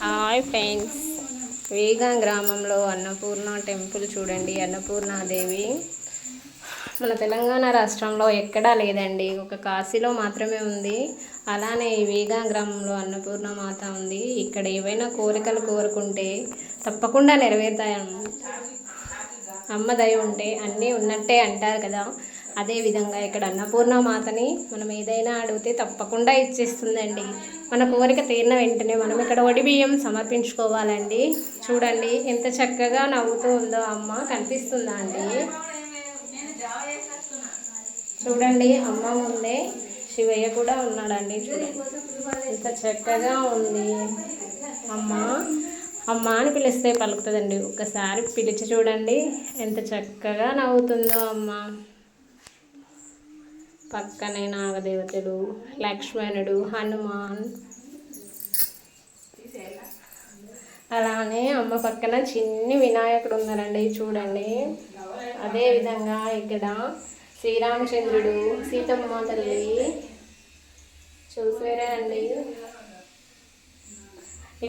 Hi friends, వేగా గ్రామంలో Annapurna temple చూడండి. అన్నపూర్ణాదేవి మన తెలంగాణ రాష్ట్రంలో ఎక్కడా లేదండి, ఒక కాశీలో మాత్రమే ఉంది. అలానే ఈ వేగా గ్రామంలో అన్నపూర్ణ మాత ఉంది. ఇక్కడ ఏవైనా కోరికలు కోరుకుంటే తప్పకుండా నెరవేరుతాయన్న అమ్మ దయ ఉంటే అన్నీ ఉన్నట్టే అంటారు కదా. అదేవిధంగా ఇక్కడ అన్నపూర్ణ మాతని మనం ఏదైనా అడిగితే తప్పకుండా ఇచ్చేస్తుందండి. మన కోరిక తీరిన వెంటనే మనం ఇక్కడ వడి బియ్యం సమర్పించుకోవాలండి. చూడండి ఎంత చక్కగా నవ్వుతూ ఉందో అమ్మ, కనిపిస్తుందా అండి? చూడండి, అమ్మ ముందే శివయ్య కూడా ఉన్నాడండి. చూడండి ఎంత చక్కగా ఉంది అమ్మ. అమ్మ అని పిలిస్తే పలుకుతుందండి. ఒక్కసారి పిలిచి చూడండి ఎంత చక్కగా నవ్వుతుందో అమ్మ. పక్కనే నాగదేవతలు, లక్ష్మణుడు, హనుమాన్, అలానే అమ్మ పక్కన చిన్ని వినాయకుడు ఉన్నారండి. చూడండి, అదేవిధంగా ఇక్కడ శ్రీరామచంద్రుడు, సీతమ్మ తల్లి చూసారా అండి.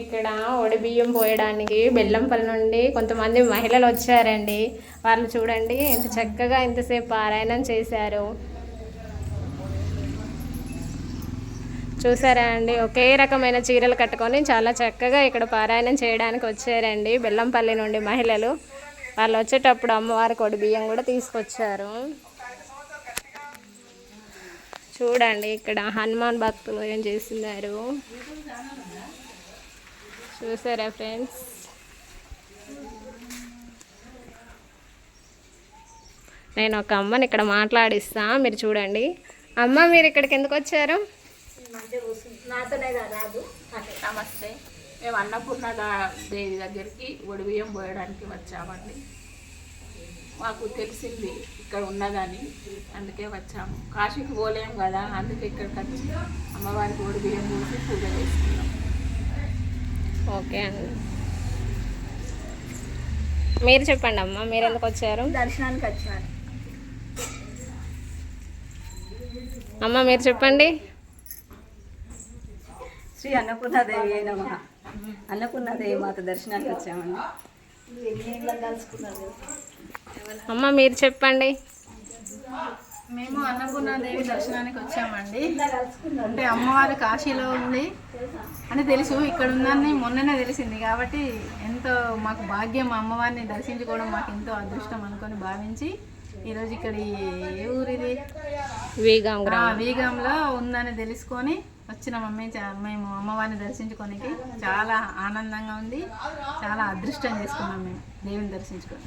ఇక్కడ వడి బియ్యం పోయడానికి బెల్లంపల్లి నుండి కొంతమంది మహిళలు వచ్చారండి. వాళ్ళు చూడండి ఎంత చక్కగా ఎంతసేపు పారాయణం చేశారు. చూసారా అండి, ఒకే రకమైన చీరలు కట్టుకొని చాలా చక్కగా ఇక్కడ పారాయణం చేయడానికి వచ్చారండి బెల్లంపల్లి నుండి మహిళలు. వాళ్ళు వచ్చేటప్పుడు అమ్మవారికి వడి బియ్యం కూడా తీసుకొచ్చారు. చూడండి ఇక్కడ హనుమాన్ భక్తులు ఏం చేస్తున్నారు చూసారా ఫ్రెండ్స్. నేను ఒక అమ్మని ఇక్కడ మాట్లాడిస్తా, మీరు చూడండి. అమ్మ, మీరు ఇక్కడికి ఎందుకు వచ్చారు? నమస్తే, మేము అన్నపూర్ణ దేవి దగ్గరికి వడి బియ్యం పోయడానికి వచ్చామండి. మాకు తెలిసింది ఇక్కడ ఉన్నదని, అందుకే వచ్చాము. కాశీకి పోలేము కదా, అందుకే ఇక్కడికి వచ్చి అమ్మవారికి వడి బియ్యం పోసి పూజ చేసుకున్నాం. ఓకే అండి, మీరు చెప్పండి అమ్మ, మీరు ఎందుకు వచ్చారు? దర్శనానికి వచ్చాను. అమ్మ మీరు చెప్పండి. శ్రీ అన్నపూర్ణాదేవి అయిన అన్నపూర్ణాదేవి మాత దర్శనానికి వచ్చామండి. అమ్మ మీరు చెప్పండి. మేము అన్నపూర్ణాదేవి దర్శనానికి వచ్చామండి. అంటే అమ్మవారి కాశీలో ఉంది అని తెలుసు, ఇక్కడ ఉందని మొన్ననే తెలిసింది కాబట్టి ఎంతో మాకు భాగ్యం. అమ్మవారిని దర్శించుకోవడం మాకు ఎంతో అదృష్టం అనుకొని భావించి ఈరోజు ఇక్కడ ఏ ఊరిది వీగాంలో ఉందని తెలుసుకొని వచ్చినాం. మేము అమ్మవారిని దర్శించుకోనికి చాలా ఆనందంగా ఉంది, చాలా అదృష్టం చేసుకున్నాం మేము దేవుని దర్శించుకొని.